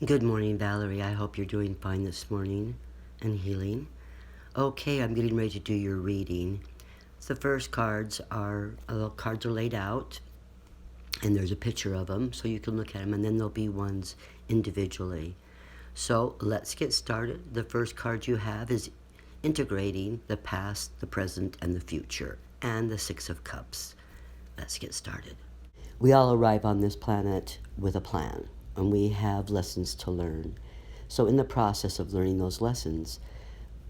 Good morning, Valerie. I hope you're doing fine this morning and healing. Okay, I'm getting ready to do your reading. The first cards are laid out, and there's a picture of them, so you can look at them, and then there'll be ones individually. So let's get started. The first card you have is integrating the past, the present, and the future, and the Six of Cups. Let's get started. We all arrive on this planet with a plan, and we have lessons to learn. So, in the process of learning those lessons,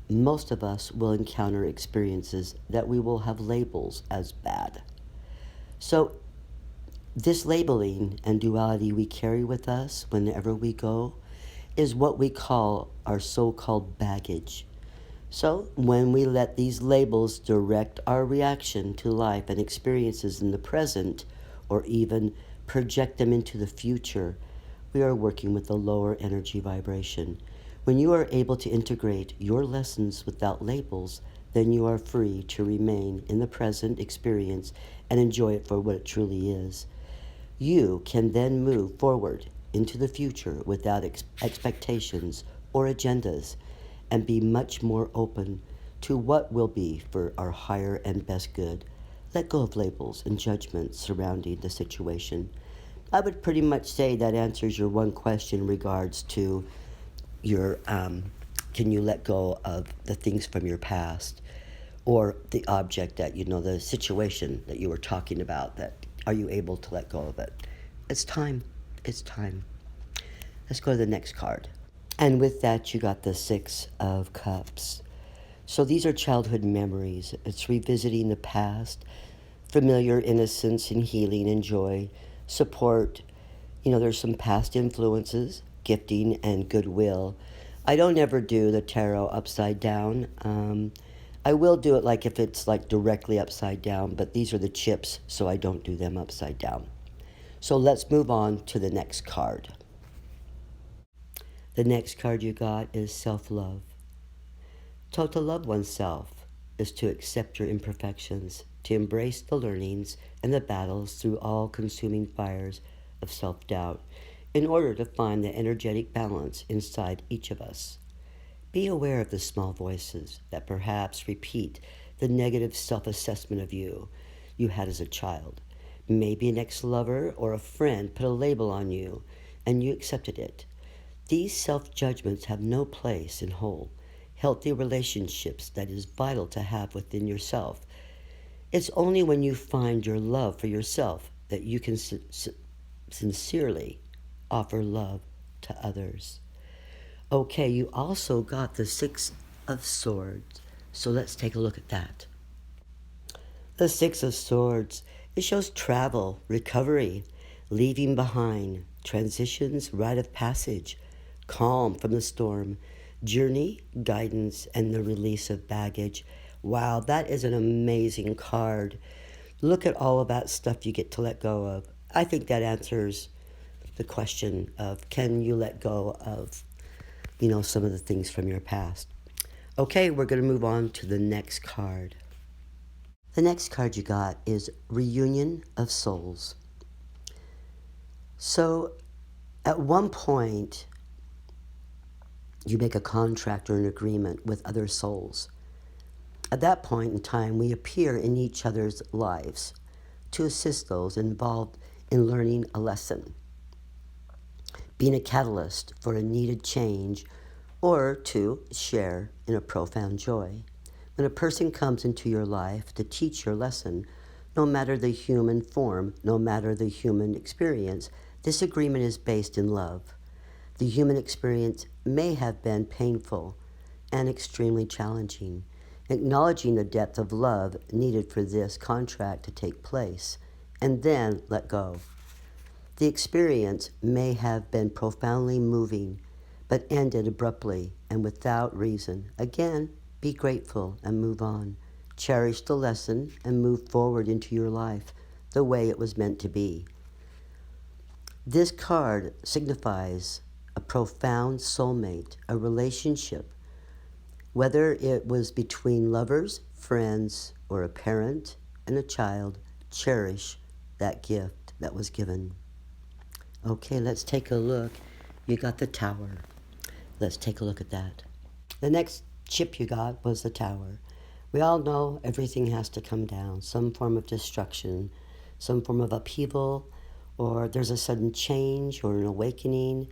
most of us will encounter experiences that we will have labels as bad. So, this labeling and duality we carry with us whenever we go is what we call our so called baggage. So, when we let these labels direct our reaction to life and experiences in the present, or even project them into the future, we are working with a lower energy vibration. When you are able to integrate your lessons without labels, then you are free to remain in the present experience and enjoy it for what it truly is. You can then move forward into the future without expectations or agendas and be much more open to what will be for our higher and best good. Let go of labels and judgments surrounding the situation. I would pretty much say that answers your one question in regards to your can you let go of the things from your past or the object that the situation that you were talking about, that are you able to let go of it? It's time. Let's go to the next card. And with that, you got the Six of Cups. So these are childhood memories. It's revisiting the past, familiar innocence and healing and joy, support. There's some past influences, gifting, and goodwill. I don't ever do the tarot upside down. I will do it like if it's like directly upside down, but these are the chips, so I don't do them upside down. So let's move on to the next card. The next card you got is self-love. So to love oneself is to accept your imperfections, to embrace the learnings and the battles through all consuming fires of self-doubt in order to find the energetic balance inside each of us. Be aware of the small voices that perhaps repeat the negative self-assessment of you had as a child. Maybe an ex-lover or a friend put a label on you and you accepted it. These self-judgments have no place in whole, healthy relationships that is vital to have within yourself. It's only when you find your love for yourself that you can sincerely offer love to others. Okay, you also got the Six of Swords. So let's take a look at that. The Six of Swords, it shows travel, recovery, leaving behind, transitions, rite of passage, calm from the storm, journey, guidance, and the release of baggage. Wow, that is an amazing card. Look at all of that stuff you get to let go of. I think that answers the question of can you let go of, some of the things from your past. Okay, we're going to move on to the next card. The next card you got is Reunion of Souls. So, at one point, you make a contract or an agreement with other souls. At that point in time, we appear in each other's lives to assist those involved in learning a lesson, being a catalyst for a needed change, or to share in a profound joy. When a person comes into your life to teach your lesson, no matter the human form, no matter the human experience, this agreement is based in love. The human experience may have been painful and extremely challenging. Acknowledging the depth of love needed for this contract to take place, and then let go. The experience may have been profoundly moving, but ended abruptly and without reason. Again, be grateful and move on. Cherish the lesson and move forward into your life the way it was meant to be. This card signifies a profound soulmate, a relationship, whether it was between lovers, friends, or a parent and a child. Cherish that gift that was given. Okay, let's take a look You got the Tower. Let's take a look at that. The next chip you got was the Tower. We all know everything has to come down, some form of destruction, some form of upheaval, or there's a sudden change or an awakening.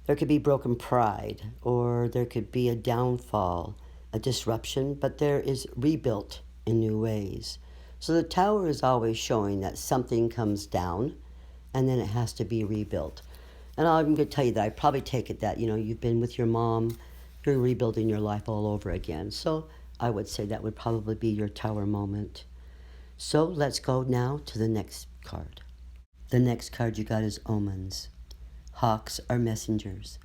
There could be broken pride, or there could be a downfall, a disruption, but there is rebuilt in new ways. So the Tower is always showing that something comes down and then it has to be rebuilt. And I'm going to tell you that I probably take it that, you've been with your mom, you're rebuilding your life all over again. So I would say that would probably be your Tower moment. So let's go now to the next card. The next card you got is Omens. Hawks are messengers.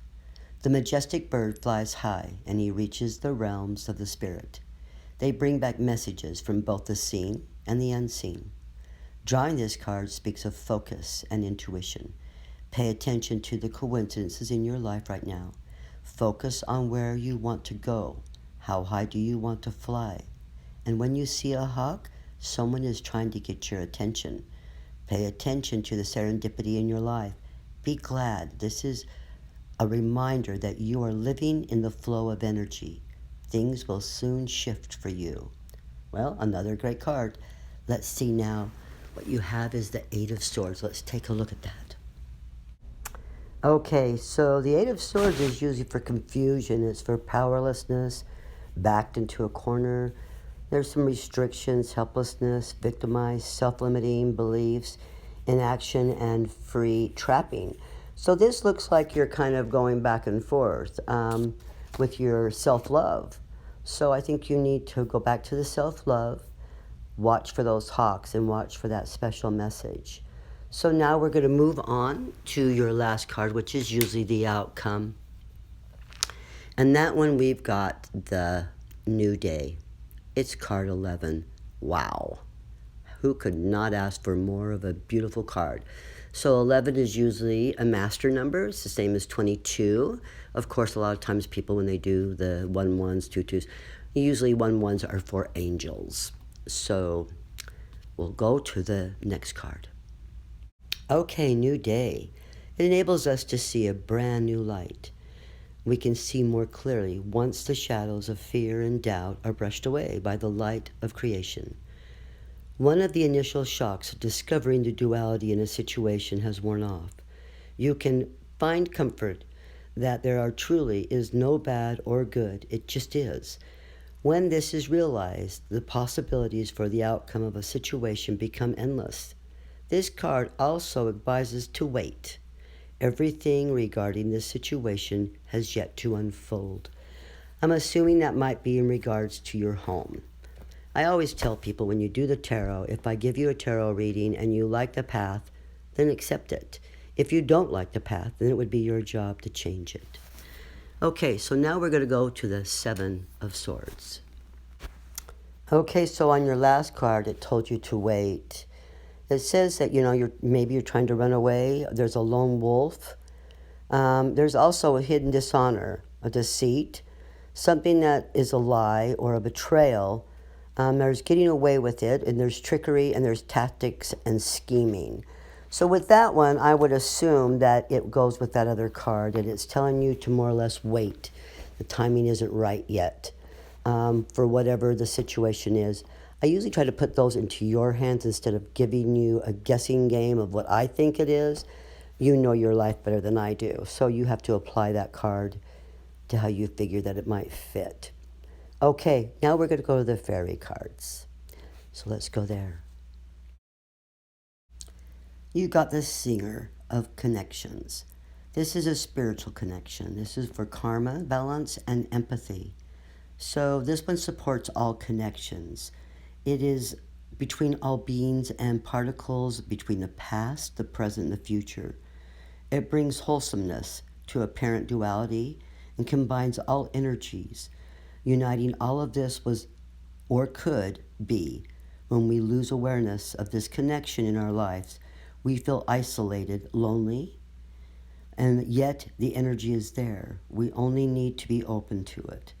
The majestic bird flies high, and he reaches the realms of the spirit. They bring back messages from both the seen and the unseen. Drawing this card speaks of focus and intuition. Pay attention to the coincidences in your life right now. Focus on where you want to go. How high do you want to fly? And when you see a hawk, someone is trying to get your attention. Pay attention to the serendipity in your life. Be glad. This is a reminder that you are living in the flow of energy. Things will soon shift for you. Well, another great card. Let's see now. What you have is the Eight of Swords. Let's take a look at that. Okay, so the Eight of Swords is usually for confusion. It's for powerlessness, backed into a corner. There's some restrictions, helplessness, victimized, self-limiting beliefs, inaction, and free trapping. So this looks like you're kind of going back and forth with your self-love. So I think you need to go back to the self-love, watch for those hawks, and watch for that special message. So now we're going to move on to your last card, which is usually the outcome. And that one we've got the New Day. It's card 11. Wow. Who could not ask for more of a beautiful card? So 11 is usually a master number. It's the same as 22. Of course, a lot of times people, when they do the 1-1s, 2-2s, usually 1-1s are for angels. So we'll go to the next card. Okay, New Day. It enables us to see a brand new light. We can see more clearly once the shadows of fear and doubt are brushed away by the light of creation. One of the initial shocks of discovering the duality in a situation has worn off. You can find comfort that there truly is no bad or good, it just is. When this is realized, the possibilities for the outcome of a situation become endless. This card also advises to wait. Everything regarding this situation has yet to unfold. I'm assuming that might be in regards to your home. I always tell people when you do the tarot, if I give you a tarot reading and you like the path, then accept it. If you don't like the path, then it would be your job to change it. Okay, so now we're going to go to the Seven of Swords. Okay, so on your last card, it told you to wait. It says that, maybe you're trying to run away. There's a lone wolf. There's also a hidden dishonor, a deceit, something that is a lie or a betrayal. There's getting away with it, and there's trickery, and there's tactics and scheming. So with that one, I would assume that it goes with that other card, and it's telling you to more or less wait. The timing isn't right yet for whatever the situation is. I usually try to put those into your hands instead of giving you a guessing game of what I think it is. You know your life better than I do, so you have to apply that card to how you figure that it might fit. Okay, now we're going to go to the fairy cards. So let's go there. You got the Singer of Connections. This is a spiritual connection. This is for karma, balance, and empathy. So this one supports all connections. It is between all beings and particles, between the past, the present, and the future. It brings wholesomeness to apparent duality and combines all energies. Uniting all of this was, or could be, when we lose awareness of this connection in our lives, we feel isolated, lonely, and yet the energy is there. We only need to be open to it.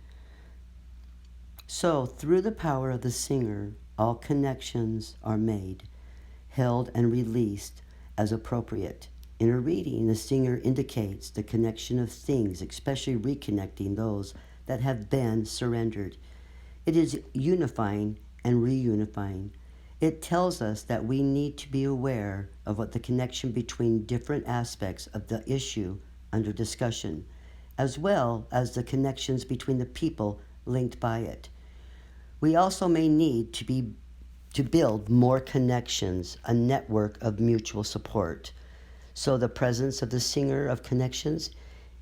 So, through the power of the Singer, all connections are made, held, and released as appropriate In her reading, the singer indicates the connection of things, especially reconnecting those that have been surrendered. It is unifying and reunifying. It tells us that we need to be aware of what the connection between different aspects of the issue under discussion, as well as the connections between the people linked by it. We also may need to build more connections, a network of mutual support. So the presence of the singer of connections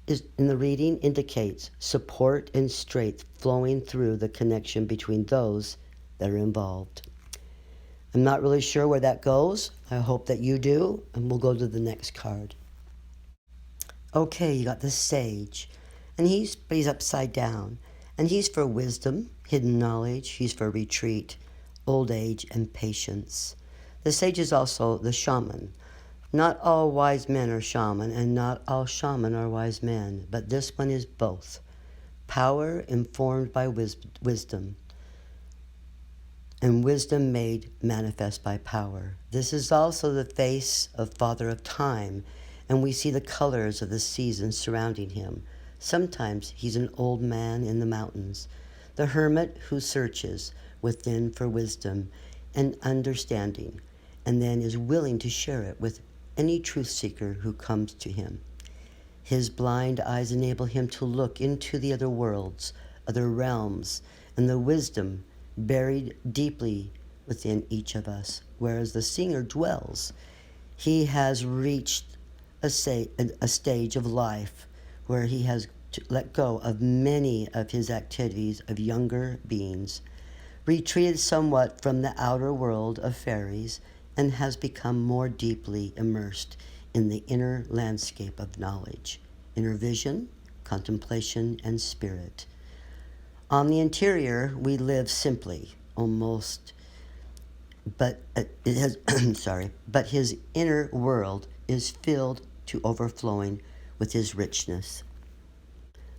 is in the reading indicates support and strength flowing through the connection between those that are involved. I'm not really sure where that goes. I hope that you do, and we'll go to the next card. Okay, you got the sage, and he's upside down, and he's for wisdom, hidden knowledge. He's for retreat, old age, and patience. The sage is also the shaman. Not all wise men are shaman, and not all shaman are wise men, but this one is both. Power informed by wisdom, and wisdom made manifest by power. This is also the face of Father of Time, and we see the colors of the seasons surrounding him. Sometimes he's an old man in the mountains, the hermit who searches within for wisdom and understanding, and then is willing to share it with any truth seeker who comes to him. His blind eyes enable him to look into the other worlds, other realms, and the wisdom buried deeply within each of us. Whereas the singer dwells, he has reached a stage of life where he has to let go of many of his activities of younger beings, retreated somewhat from the outer world of fairies, and has become more deeply immersed in the inner landscape of knowledge, inner vision, contemplation, and spirit. On the interior, we live simply, almost, but it has, but his inner world is filled to overflowing with his richness.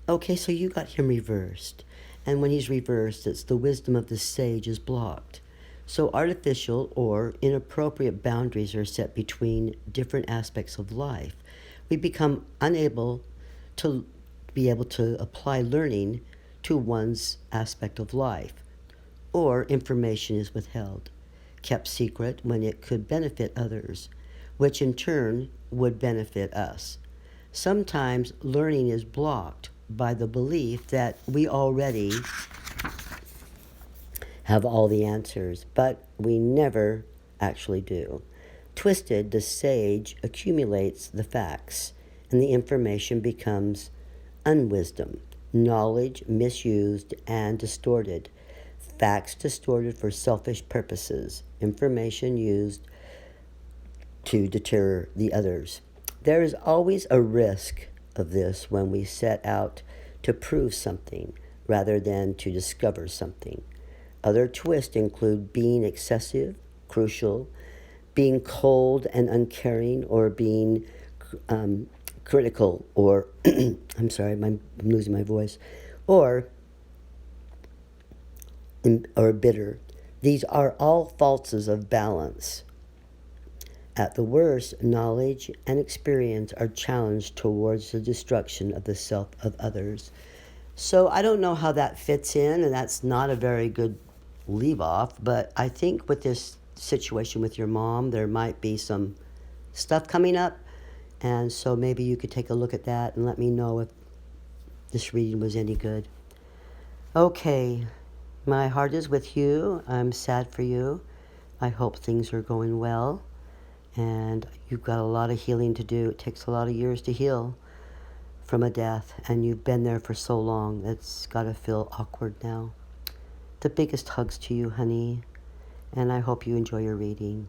Okay, so you got him reversed. And when he's reversed, it's the wisdom of the sage is blocked. So artificial or inappropriate boundaries are set between different aspects of life. We become unable to be able to apply learning to one's aspect of life, or information is withheld, kept secret when it could benefit others, which in turn would benefit us. Sometimes learning is blocked by the belief that we already have all the answers, but we never actually do. Twisted, the sage accumulates the facts, and the information becomes unwisdom, knowledge misused and distorted, facts distorted for selfish purposes, information used to deter the others. There is always a risk of this when we set out to prove something rather than to discover something. Other twists include being excessive, crucial, being cold and uncaring, or being critical, or I'm sorry, I'm losing my voice, or bitter. These are all falses of balance. At the worst, knowledge and experience are challenged towards the destruction of the self of others. So I don't know how that fits in, and that's not a very good leave off, but I think with this situation with your mom, there might be some stuff coming up, and so maybe you could take a look at that and let me know if this reading was any good. Okay, my heart is with you. I'm sad for you. I hope things are going well. And you've got a lot of healing to do. It takes a lot of years to heal from a death, and you've been there for so long. It's got to feel awkward now. The biggest hugs to you, honey, and I hope you enjoy your reading.